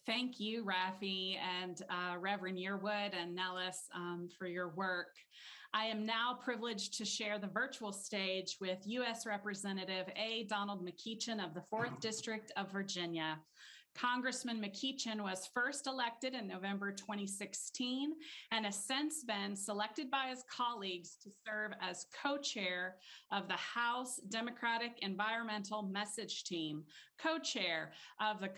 Thank you, Rafi, and Reverend Yearwood and Nellis for your work. I am now privileged to share the virtual stage with U.S. Representative A. Donald McEachin of the 4th District of Virginia. Congressman McEachin was first elected in November 2016 and has since been selected by his colleagues to serve as co-chair of the House Democratic Environmental Message Team, co-chair of the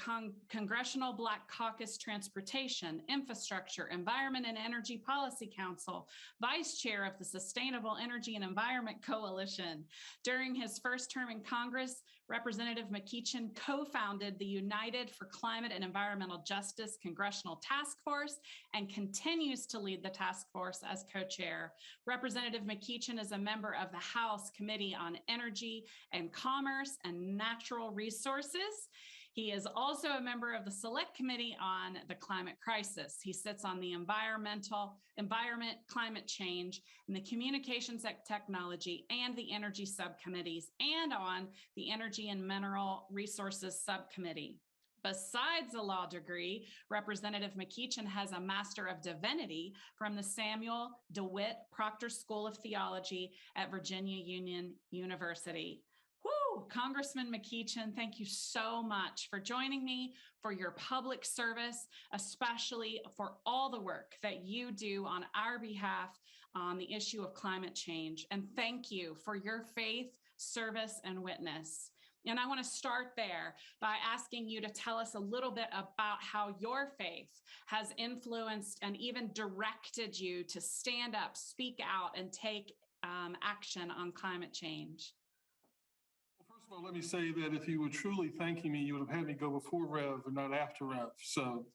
Congressional Black Caucus Transportation, Infrastructure, Environment and Energy Policy Council, vice chair of the Sustainable Energy and Environment Coalition. During his first term in Congress, Representative McEachin co-founded the United for Climate and Environmental Justice Congressional Task Force and continues to lead the task force as co-chair. Representative McEachin is a member of the House Committee on Energy and Commerce and Natural Resources. He is also a member of the Select Committee on the Climate Crisis. He sits on the Environment, Climate Change, and the Communications Technology and the Energy Subcommittees, and on the Energy and Mineral Resources Subcommittee. Besides a law degree, Representative McEachin has a Master of Divinity from the Samuel DeWitt Proctor School of Theology at Virginia Union University. Woo! Congressman McEachin, thank you so much for joining me, for your public service, especially for all the work that you do on our behalf on the issue of climate change. And thank you for your faith, service, and witness. And I want to start there by asking you to tell us a little bit about how your faith has influenced and even directed you to stand up, speak out, and take action on climate change. First of all, let me say that if you were truly thanking me, you would have had me go before Rev and not after Rev. So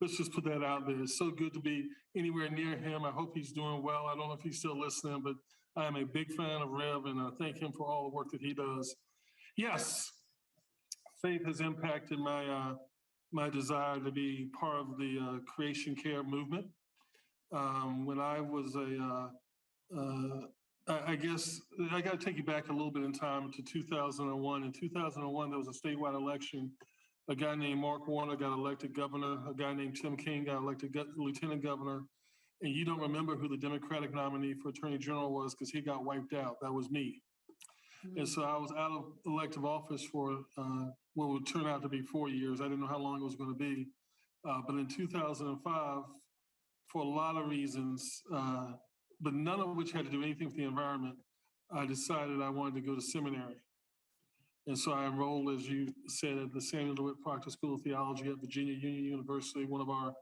let's just put that out there. It's so good to be anywhere near him. I hope he's doing well. I don't know if he's still listening, but I am a big fan of Rev, and I thank him for all the work that he does. Yes, faith has impacted my desire to be part of the creation care movement. When I was I guess I got to take you back a little bit in time to 2001. In 2001, there was a statewide election. A guy named Mark Warner got elected governor. A guy named Tim King got elected lieutenant governor. And you don't remember who the Democratic nominee for attorney general was because he got wiped out. That was me. And so I was out of elective office for what would turn out to be 4 years. I didn't know how long it was going to be. But in 2005, for a lot of reasons, but none of which had to do anything with the environment, I decided I wanted to go to seminary. And so I enrolled, as you said, at the Samuel DeWitt Proctor School of Theology at Virginia Union University, one of our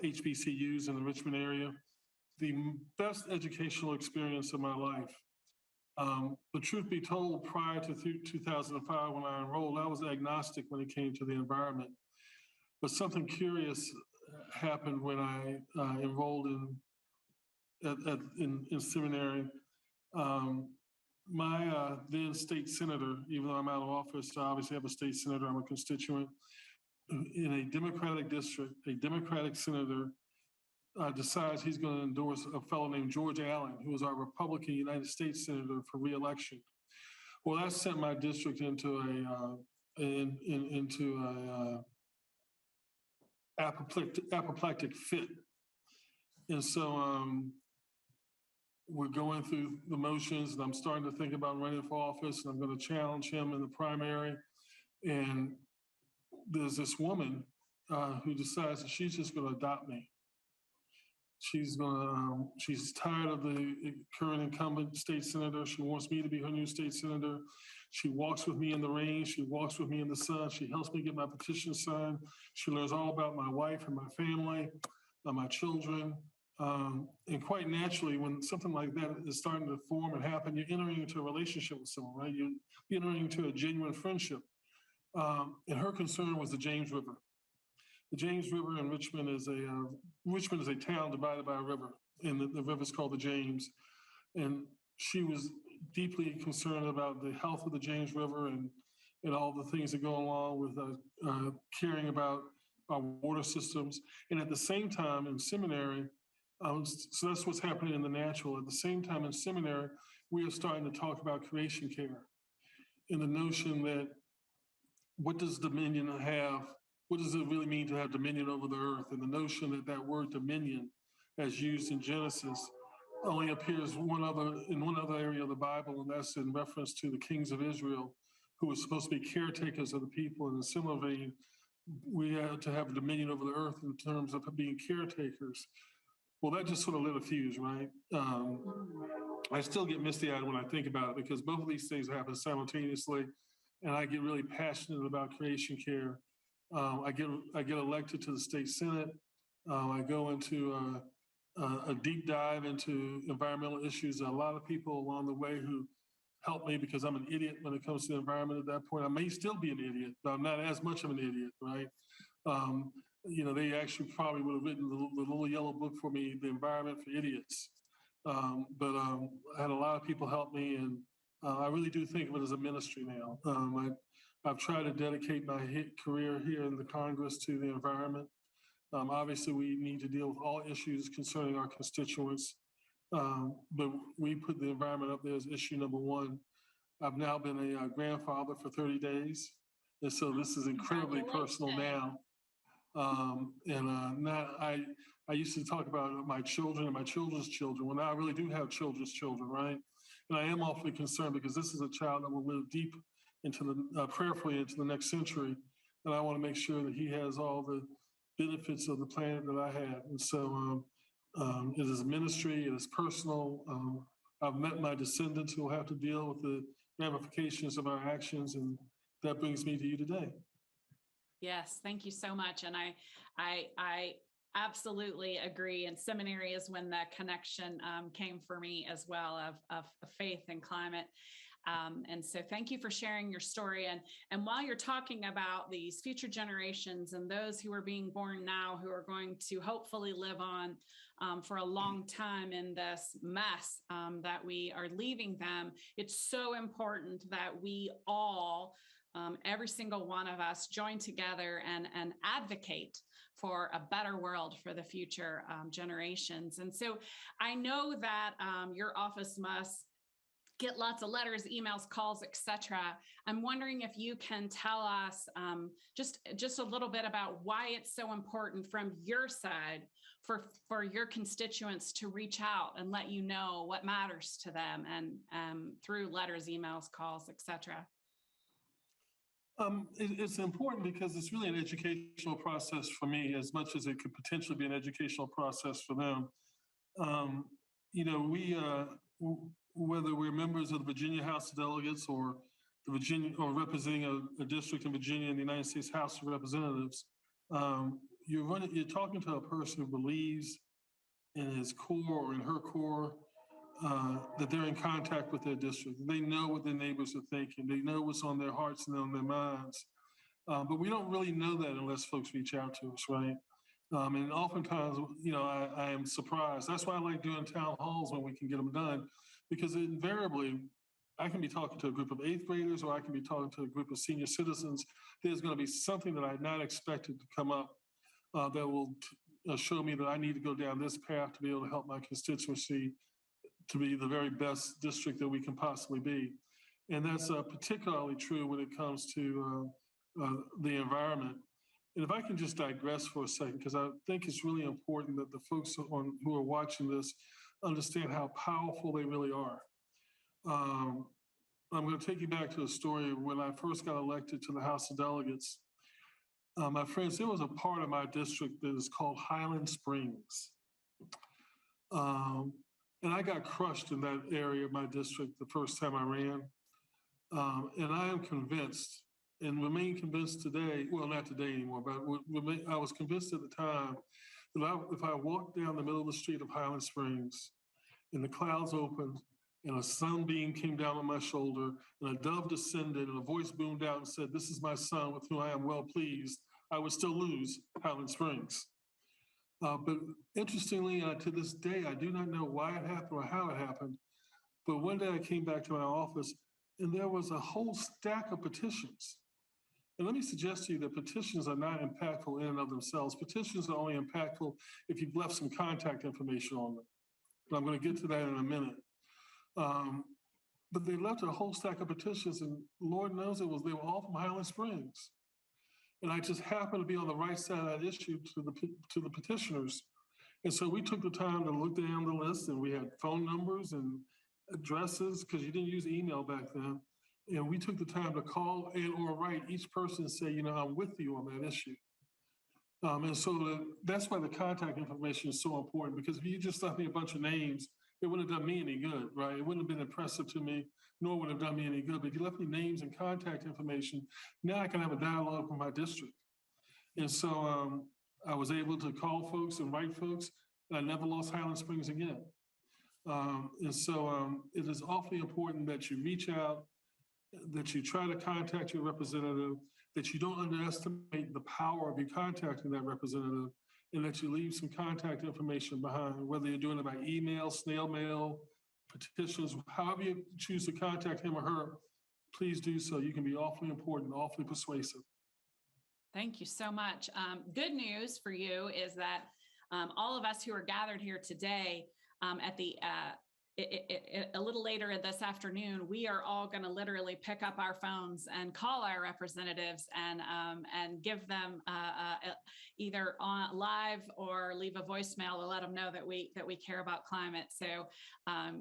HBCUs in the Richmond area. The best educational experience of my life. The truth be told, prior to 2005, when I enrolled, I was agnostic when it came to the environment. But something curious happened when I enrolled in seminary. My then state senator, even though I'm out of office, I obviously have a state senator, I'm a constituent. In a Democratic district, a Democratic senator decides he's going to endorse a fellow named George Allen, who was our Republican United States senator for re-election. Well, that sent my district into a apoplectic fit. And so we're going through the motions, and I'm starting to think about running for office, and I'm going to challenge him in the primary. And there's this woman who decides that she's just going to adopt me. She's tired of the current incumbent state senator. She wants me to be her new state senator. She walks with me in the rain. She walks with me in the sun. She helps me get my petition signed. She learns all about my wife and my family, my children. And quite naturally, when something like that is starting to form and happen, you're entering into a relationship with someone, right? You're entering into a genuine friendship. And her concern was the James River. The James River in Richmond is a town divided by a river, and the river is called the James. And she was deeply concerned about the health of the James River and all the things that go along with caring about our water systems. And at the same time in seminary, so that's what's happening in the natural. At the same time in seminary, we are starting to talk about creation care and the notion that what does dominion have what does it really mean to have dominion over the earth? And the notion that that word dominion, as used in Genesis, only appears in one other area of the Bible, and that's in reference to the kings of Israel, who were supposed to be caretakers of the people. In a similar vein, we had to have dominion over the earth in terms of being caretakers. Well, that just sort of lit a fuse, right? I still get misty-eyed when I think about it because both of these things happen simultaneously, and I get really passionate about creation care. I get elected to the state senate. I go into a deep dive into environmental issues. A lot of people along the way who help me because I'm an idiot when it comes to the environment at that point. I may still be an idiot, but I'm not as much of an idiot, right? They actually probably would have written the little yellow book for me, The Environment for Idiots. But I had a lot of people help me, and I really do think of it as a ministry now. I've tried to dedicate my career here in the Congress to the environment. Obviously, we need to deal with all issues concerning our constituents, but we put the environment up there as issue number one. I've now been a grandfather for 30 days, and so this is incredibly personal now. Now I used to talk about my children and my children's children. Well, now I really do have children's children, right? And I am awfully concerned because this is a child that will live deep into prayerfully into the next century. And I want to make sure that he has all the benefits of the planet that I had. And so it is a ministry, it is personal. I've met my descendants who will have to deal with the ramifications of our actions. And that brings me to you today. Yes, thank you so much. And I absolutely agree. And seminary is when that connection came for me as well of faith and climate. And so thank you for sharing your story. And while you're talking about these future generations and those who are being born now, who are going to hopefully live on for a long time in this mess that we are leaving them, it's so important that we all, every single one of us, join together and advocate for a better world for the future generations. And so I know that your office must get lots of letters, emails, calls, etc. I'm wondering if you can tell us just a little bit about why it's so important from your side for your constituents to reach out and let you know what matters to them, and through letters, emails, calls, etc. It's important because it's really an educational process for me as much as it could potentially be an educational process for them. Whether we're members of the Virginia House of Delegates or representing a district in Virginia in the United States House of Representatives, you're talking to a person who believes in his core or in her core that they're in contact with their district. They know what their neighbors are thinking. They know what's on their hearts and on their minds. But we don't really know that unless folks reach out to us, right? And oftentimes, I am surprised. That's why I like doing town halls when we can get them done, because invariably, I can be talking to a group of 8th graders or I can be talking to a group of senior citizens. There's going to be something that I had not expected to come up that will show me that I need to go down this path to be able to help my constituency to be the very best district that we can possibly be. And that's particularly true when it comes to the environment. And if I can just digress for a second, because I think it's really important that the folks who are watching this understand how powerful they really are. I'm going to take you back to a story when I first got elected to the House of Delegates. My friends, there was a part of my district that is called Highland Springs. And I got crushed in that area of my district the first time I ran. And I am convinced, and remain convinced today, well, not today anymore, but I was convinced at the time that if I walked down the middle of the street of Highland Springs and the clouds opened and a sunbeam came down on my shoulder and a dove descended and a voice boomed out and said, "This is my son with whom I am well pleased," I would still lose Highland Springs. But interestingly, to this day, I do not know why it happened or how it happened. But one day I came back to my office and there was a whole stack of petitions. And let me suggest to you that petitions are not impactful in and of themselves. Petitions are only impactful if you've left some contact information on them. And I'm going to get to that in a minute. But they left a whole stack of petitions, and Lord knows they were all from Highland Springs. And I just happened to be on the right side of that issue to the petitioners. And so we took the time to look down the list, and we had phone numbers and addresses, because you didn't use email back then. And we took the time to call and or write each person and say, I'm with you on that issue. And so that's why the contact information is so important, because if you just left me a bunch of names, it wouldn't have done me any good, right? It wouldn't have been impressive to me, nor would it have done me any good. But if you left me names and contact information, now I can have a dialogue with my district. And so I was able to call folks and write folks, and I never lost Highland Springs again. And so it is awfully important that you reach out, that you try to contact your representative, that you don't underestimate the power of you contacting that representative, and that you leave some contact information behind, whether you're doing it by email, snail mail, petitions, however you choose to contact him or her, please do so. You can be awfully important, awfully persuasive. Thank you so much. Good news for you is that all of us who are gathered here today at the a little later this afternoon, we are all going to literally pick up our phones and call our representatives and give them either on live or leave a voicemail to let them know that we care about climate. So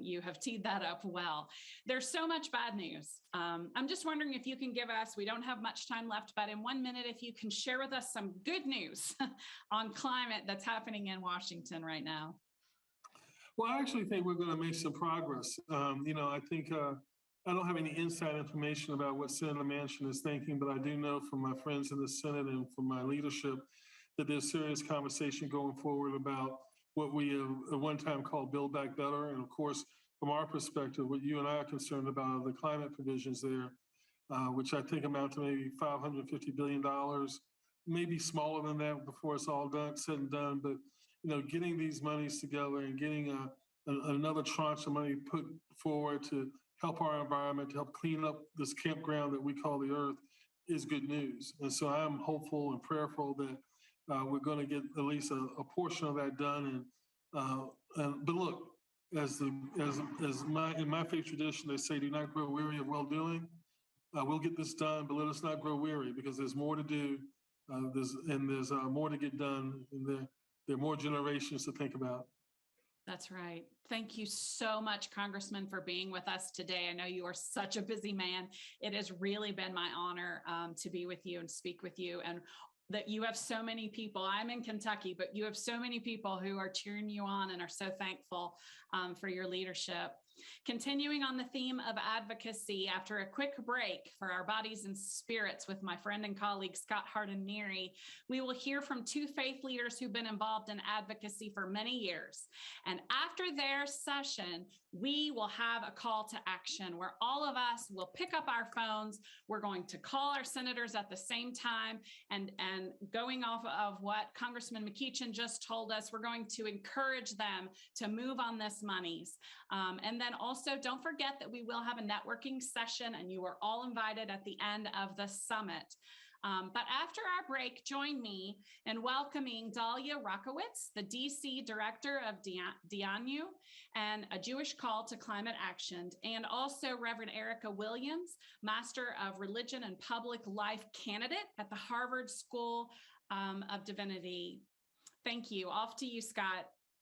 you have teed that up well. There's so much bad news. I'm just wondering if you can give us, we don't have much time left, but in 1 minute, if you can share with us some good news on climate that's happening in Washington right now. Well, I actually think we're going to make some progress. I think I don't have any inside information about what Senator Manchin is thinking, but I do know from my friends in the Senate and from my leadership that there's serious conversation going forward about what we have at one time called Build Back Better. And of course, from our perspective, what you and I are concerned about are the climate provisions there, which I think amount to maybe $550 billion, maybe smaller than that before it's all done, said and done. But getting these monies together and getting another tranche of money put forward to help our environment, to help clean up this campground that we call the Earth is good news. And so I'm hopeful and prayerful that we're going to get at least a portion of that done. But look, in my faith tradition, they say, do not grow weary of well-doing. We'll get this done, but let us not grow weary, because there's more to do. There's more to get done. And there are more generations to think about. That's right. Thank you so much, Congressman, for being with us today. I know you are such a busy man. It has really been my honor to be with you and speak with you, and that you have so many people. I'm in Kentucky, but you have so many people who are cheering you on and are so thankful for your leadership. Continuing on the theme of advocacy, after a quick break for our bodies and spirits with my friend and colleague, Scott Harden-Neary, we will hear from two faith leaders who've been involved in advocacy for many years. And after their session, we will have a call to action where all of us will pick up our phones. We're going to call our senators at the same time. And going off of what Congressman McEachin just told us, we're going to encourage them to move on this monies. And then also, don't forget that we will have a networking session, and you are all invited at the end of the summit. But after our break, join me in welcoming Dahlia Rockowitz, the DC Director of DIANU and A Jewish Call to Climate Action, and also Reverend Erica Williams, Master of Religion and Public Life candidate at the Harvard School of Divinity. Thank you. Off to you, Scott.